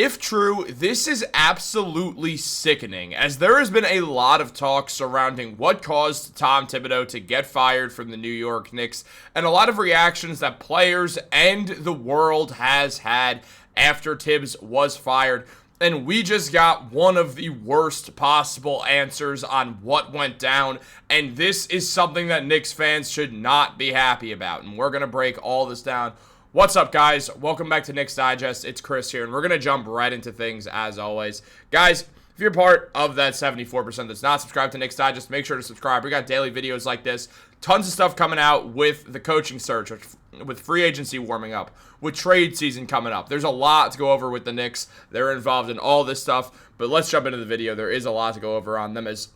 If true, this is absolutely sickening, as there has been a lot of talk surrounding what caused Tom Thibodeau to get fired from the New York Knicks, and a lot of reactions that players and the world has had after Tibbs was fired. And we just got one of the worst possible answers on what went down, and this is something that Knicks fans should not be happy about, and we're going to break all this down. What's up, guys? Welcome back to Knicks Digest. It's Chris here, and we're going to jump right into things as always. Guys, if you're part of that 74% that's not subscribed to Knicks Digest, make sure to subscribe. We got daily videos like this, tons of stuff coming out with the coaching search, with free agency warming up, with trade season coming up. There's a lot to go over with the Knicks. They're involved in all this stuff, but let's jump into the video. There is a lot to go over on them. As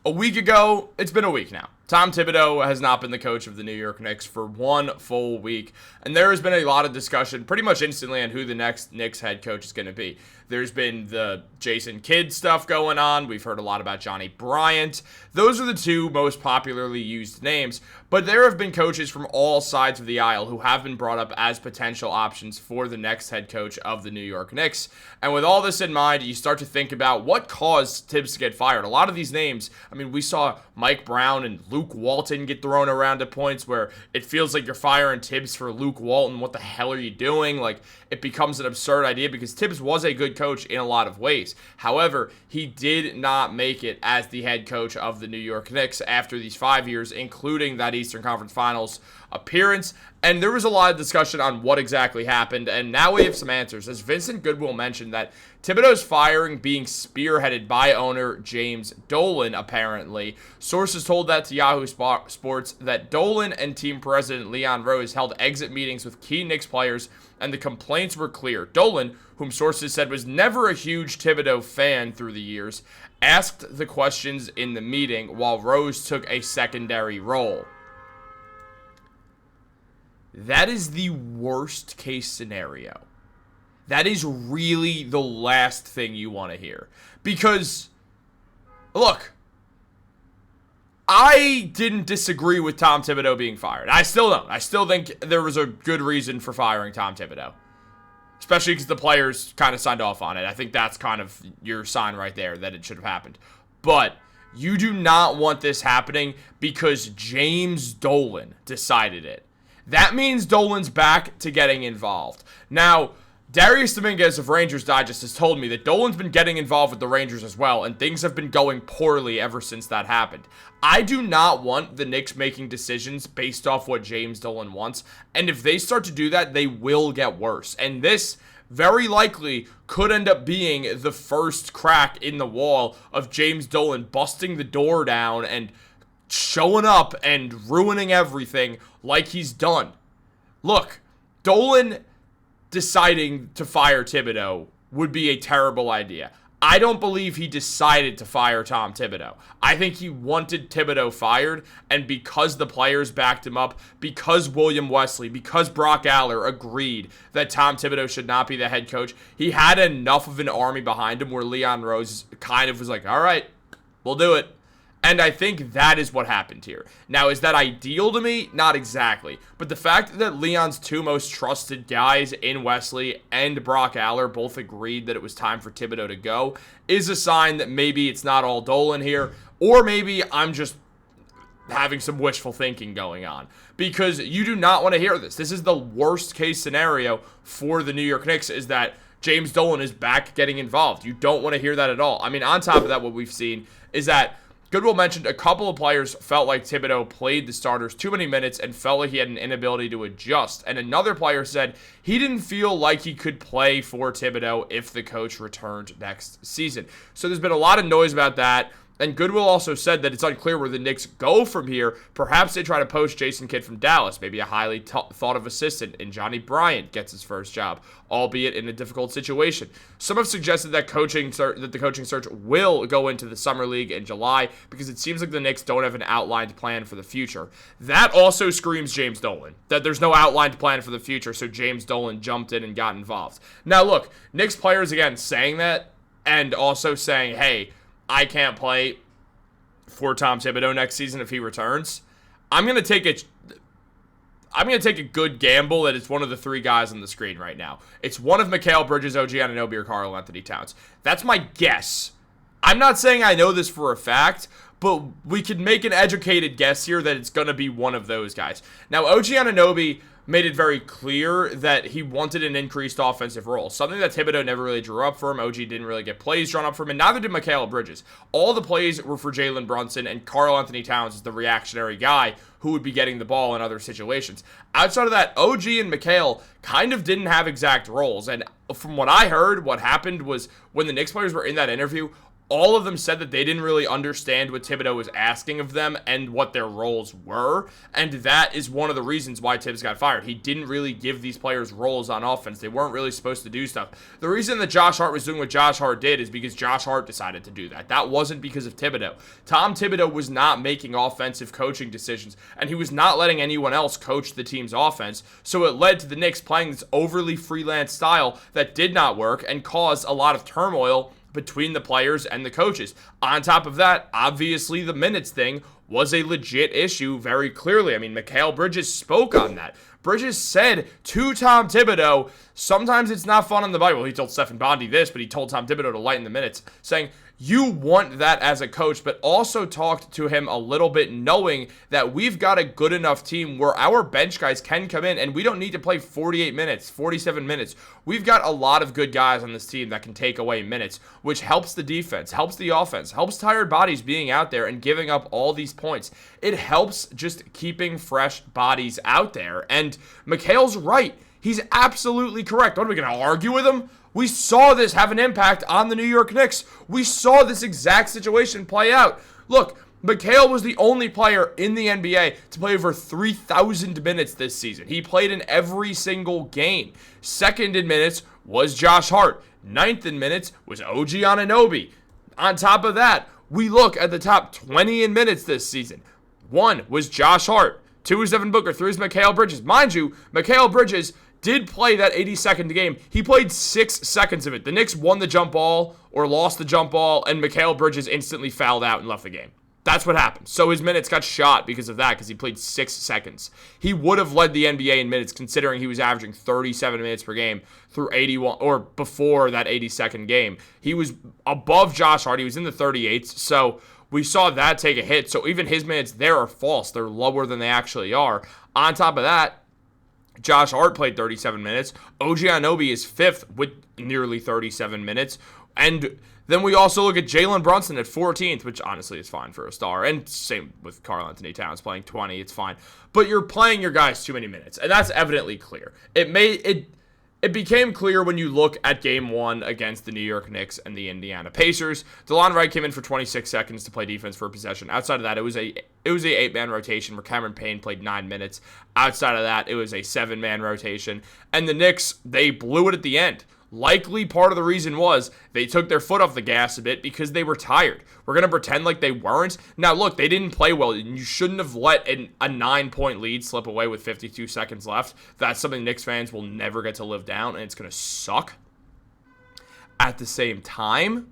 a week ago, it's been a week now, Tom Thibodeau has not been the coach of the New York Knicks for one full week, and there has been a lot of discussion pretty much instantly on who the next Knicks head coach is going to be. There's been the Jason Kidd stuff going on. We've heard a lot about Johnny Bryant. Those are the two most popularly used names, but there have been coaches from all sides of the aisle who have been brought up as potential options for the next head coach of the New York Knicks. And with all this in mind, you start to think about what caused Tibbs to get fired. A lot of these names, I mean, we saw Mike Brown and Luke Walton get thrown around at points where it feels like you're firing Tibbs for Luke Walton. What the hell are you doing? Like, it becomes an absurd idea because Tibbs was a good coach in a lot of ways. However, he did not make it as the head coach of the New York Knicks after these 5 years, including that Eastern Conference Finals appearance. And there was a lot of discussion on what exactly happened, and now we have some answers. As Vincent Goodwill mentioned, that Thibodeau's firing being spearheaded by owner James Dolan, apparently. Sources told that to Yahoo Sports that Dolan and team president Leon Rose held exit meetings with key Knicks players, and the complaints were clear. Dolan, whom sources said was never a huge Thibodeau fan through the years, asked the questions in the meeting, while Rose took a secondary role. That is the worst case scenario. That is really the last thing you want to hear. Because, look, I didn't disagree with Tom Thibodeau being fired. I still don't. I still think there was a good reason for firing Tom Thibodeau. Especially because the players kind of signed off on it. I think that's kind of your sign right there that it should have happened. But you do not want this happening because James Dolan decided it. That means Dolan's back to getting involved. Now, Darius Dominguez of Rangers Digest has told me that Dolan's been getting involved with the Rangers as well, and things have been going poorly ever since that happened. I do not want the Knicks making decisions based off what James Dolan wants, and if they start to do that, they will get worse. And this very likely could end up being the first crack in the wall of James Dolan busting the door down and showing up and ruining everything like he's done. Look, Dolan deciding to fire Thibodeau would be a terrible idea. I don't believe he decided to fire Tom Thibodeau. I think he wanted Thibodeau fired, and because the players backed him up, because William Wesley, because Brock Aller agreed that Tom Thibodeau should not be the head coach, he had enough of an army behind him where Leon Rose kind of was like, all right, we'll do it. And I think that is what happened here. Now, is that ideal to me? Not exactly. But the fact that Leon's two most trusted guys in Wesley and Brock Aller both agreed that it was time for Thibodeau to go is a sign that maybe it's not all Dolan here, or maybe I'm just having some wishful thinking going on. Because you do not want to hear this. This is the worst case scenario for the New York Knicks, is that James Dolan is back getting involved. You don't want to hear that at all. I mean, on top of that, what we've seen is that Goodwill mentioned a couple of players felt like Thibodeau played the starters too many minutes and felt like he had an inability to adjust. And another player said he didn't feel like he could play for Thibodeau if the coach returned next season. So there's been a lot of noise about that. And Goodwill also said that it's unclear where the Knicks go from here. Perhaps they try to poach Jason Kidd from Dallas, maybe a highly thought of assistant, and Johnny Bryant gets his first job, albeit in a difficult situation. Some have suggested that the coaching search will go into the Summer League in July because it seems like the Knicks don't have an outlined plan for the future. That also screams James Dolan, that there's no outlined plan for the future, so James Dolan jumped in and got involved. Now look, Knicks players again saying that and also saying, hey, I can't play for Tom Thibodeau next season if he returns. I'm going to take I'm going to take a good gamble that it's one of the three guys on the screen right now. It's one of Mikal Bridges, OG Anunoby, or Karl-Anthony Towns. That's my guess. I'm not saying I know this for a fact, but we could make an educated guess here that it's going to be one of those guys. Now, OG Anunoby made it very clear that he wanted an increased offensive role, something that Thibodeau never really drew up for him. OG didn't really get plays drawn up for him, and neither did Mikal Bridges. All the plays were for Jalen Brunson, and Karl-Anthony Towns is the reactionary guy who would be getting the ball in other situations. Outside of that, OG and Mikal kind of didn't have exact roles, and from what I heard, what happened was when the Knicks players were in that interview, all of them said that they didn't really understand what Thibodeau was asking of them and what their roles were, and that is one of the reasons why Tibbs got fired. He didn't really give these players roles on offense. They weren't really supposed to do stuff. The reason that Josh Hart was doing what Josh Hart did is because Josh Hart decided to do that. That wasn't because of Thibodeau. Tom Thibodeau was not making offensive coaching decisions, and he was not letting anyone else coach the team's offense, so it led to the Knicks playing this overly freelance style that did not work and caused a lot of turmoil between the players and the coaches. On top of that, obviously the minutes thing was a legit issue very clearly. I mean, Mikal Bridges spoke on that. Bridges said to Tom Thibodeau, sometimes it's not fun on the bike. Well, he told Stephen Bondy this, but he told Tom Thibodeau to lighten the minutes, saying, you want that as a coach, but also talked to him a little bit knowing that we've got a good enough team where our bench guys can come in and we don't need to play 48 minutes, 47 minutes. We've got a lot of good guys on this team that can take away minutes, which helps the defense, helps the offense, helps tired bodies being out there and giving up all these points. It helps just keeping fresh bodies out there. And Mikal's right. He's absolutely correct. What are we going to argue with him? We saw this have an impact on the New York Knicks. We saw this exact situation play out. Look, Mikal was the only player in the NBA to play over 3,000 minutes this season. He played in every single game. Second in minutes was Josh Hart. Ninth in minutes was OG Anunoby. On top of that, we look at the top 20 in minutes this season. 1 was Josh Hart. 2 was Devin Booker. 3 was Mikal Bridges. Mind you, Mikal Bridges did play that 82nd game. He played 6 seconds of it. The Knicks won the jump ball or lost the jump ball, and Mikal Bridges instantly fouled out and left the game. That's what happened. So his minutes got shot because of that, because he played 6 seconds. He would have led the NBA in minutes, considering he was averaging 37 minutes per game through 81, or before that 82nd game. He was above Josh Hart. He was in the 38s, so we saw that take a hit. So even his minutes there are false. They're lower than they actually are. On top of that, Josh Hart played 37 minutes. OG Anunoby is 5th with nearly 37 minutes. And then we also look at Jalen Brunson at 14th, which honestly is fine for a star. And same with Karl-Anthony Towns playing 20, it's fine. But you're playing your guys too many minutes, and that's evidently clear. It became clear when you look at Game 1 against the New York Knicks and the Indiana Pacers. DeLon Wright came in for 26 seconds to play defense for a possession. Outside of that, it was a 8-man rotation where Cameron Payne played 9 minutes. Outside of that, it was a 7-man rotation. And the Knicks, they blew it at the end. Likely part of the reason was they took their foot off the gas a bit because they were tired. We're going to pretend like they weren't. Now, look, they didn't play well, and you shouldn't have let a 9-point lead slip away with 52 seconds left. That's something Knicks fans will never get to live down, and it's going to suck. At the same time,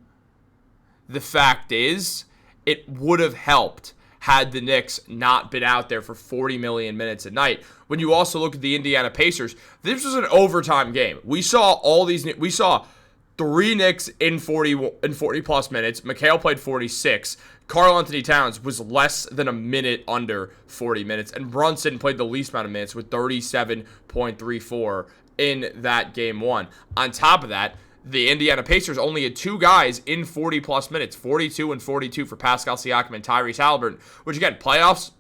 the fact is, it would have helped had the Knicks not been out there for 40 million minutes a night. When you also look at the Indiana Pacers, this was an overtime game. We saw 3 Knicks in 40 plus minutes. Mikal played 46. Karl-Anthony Towns was less than a minute under 40 minutes, and Brunson played the least amount of minutes with 37.34 in that game 1. On top of that, the Indiana Pacers only had 2 guys in 40-plus minutes, 42 and 42 for Pascal Siakam and Tyrese Haliburton, which, again, playoffs,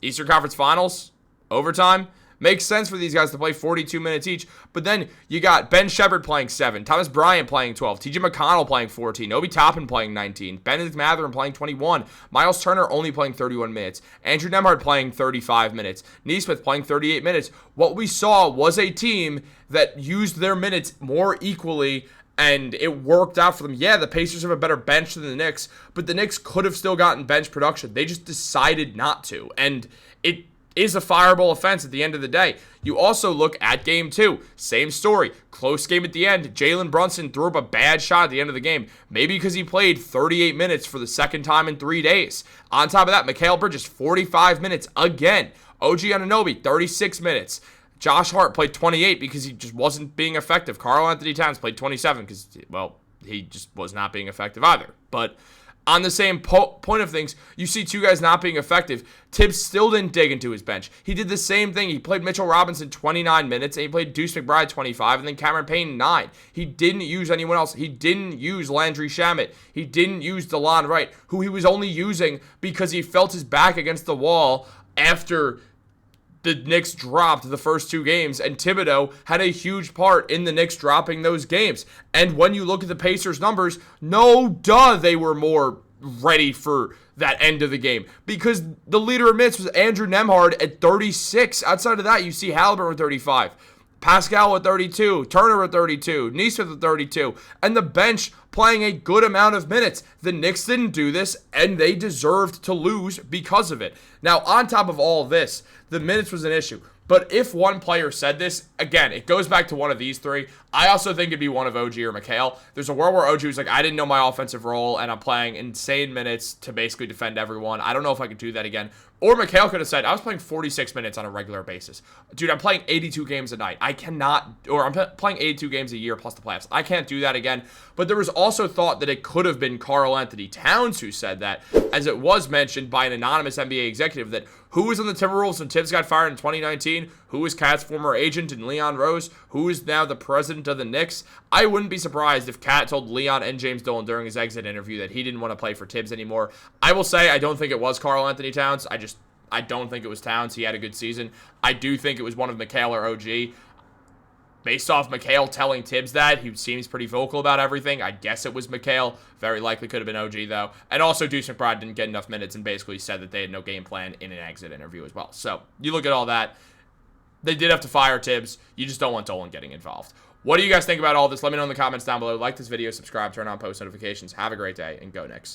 Eastern Conference Finals, overtime, makes sense for these guys to play 42 minutes each. But then you got Ben Shepherd playing 7, Thomas Bryant playing 12, TJ McConnell playing 14, Obi Toppin playing 19, Benedict Mathurin playing 21, Miles Turner only playing 31 minutes, Andrew Nembhard playing 35 minutes, Nesmith playing 38 minutes. What we saw was a team that used their minutes more equally, and it worked out for them. Yeah, the Pacers have a better bench than the Knicks, but the Knicks could have still gotten bench production. They just decided not to, and it is a fireable offense at the end of the day. You also look at Game 2. Same story. Close game at the end. Jalen Brunson threw up a bad shot at the end of the game. Maybe because he played 38 minutes for the second time in 3 days. On top of that, Mikal Bridges, 45 minutes again. OG Anunoby, 36 minutes. Josh Hart played 28 because he just wasn't being effective. Karl-Anthony Towns played 27 because, well, he just was not being effective either. But on the same point of things, you see two guys not being effective. Tibbs still didn't dig into his bench. He did the same thing. He played Mitchell Robinson 29 minutes, and he played Deuce McBride 25, and then Cameron Payne 9. He didn't use anyone else. He didn't use Landry Shamet. He didn't use DeLon Wright, who he was only using because he felt his back against the wall after the Knicks dropped the first 2 games, and Thibodeau had a huge part in the Knicks dropping those games. And when you look at the Pacers' numbers, they were more ready for that end of the game because the leader of minutes was Andrew Nembhard at 36. Outside of that, you see Halliburton with 35. Pascal with 32, Turner with 32, Nesmith with 32, and the bench playing a good amount of minutes. The Knicks didn't do this, and they deserved to lose because of it. Now, on top of all of this, the minutes was an issue. But if one player said this, again, it goes back to one of these 3. I also think it'd be one of OG or Mikal. There's a world where OG was like, I didn't know my offensive role, and I'm playing insane minutes to basically defend everyone. I don't know if I could do that again. Or Mikal could have said, I was playing 46 minutes on a regular basis. Dude, I'm playing 82 games a night. I cannot, or I'm playing 82 games a year plus the playoffs. I can't do that again. But there was also thought that it could have been Karl-Anthony Towns who said that, as it was mentioned by an anonymous NBA executive that who was on the Timberwolves when Tibbs got fired in 2019, who was Cat's former agent in Leon Rose, who is now the president of the Knicks. I wouldn't be surprised if Cat told Leon and James Dolan during his exit interview that he didn't want to play for Tibbs anymore. I will say I don't think it was Karl-Anthony Towns. I don't think it was Towns. He had a good season. I do think it was one of Mikal or OG. Based off Mikal telling Tibbs that, he seems pretty vocal about everything. I guess it was Mikal. Very likely could have been OG, though. And also, Deuce McBride didn't get enough minutes and basically said that they had no game plan in an exit interview as well. So, you look at all that. They did have to fire Tibbs. You just don't want Dolan getting involved. What do you guys think about all this? Let me know in the comments down below. Like this video, subscribe, turn on post notifications. Have a great day, and go Knicks.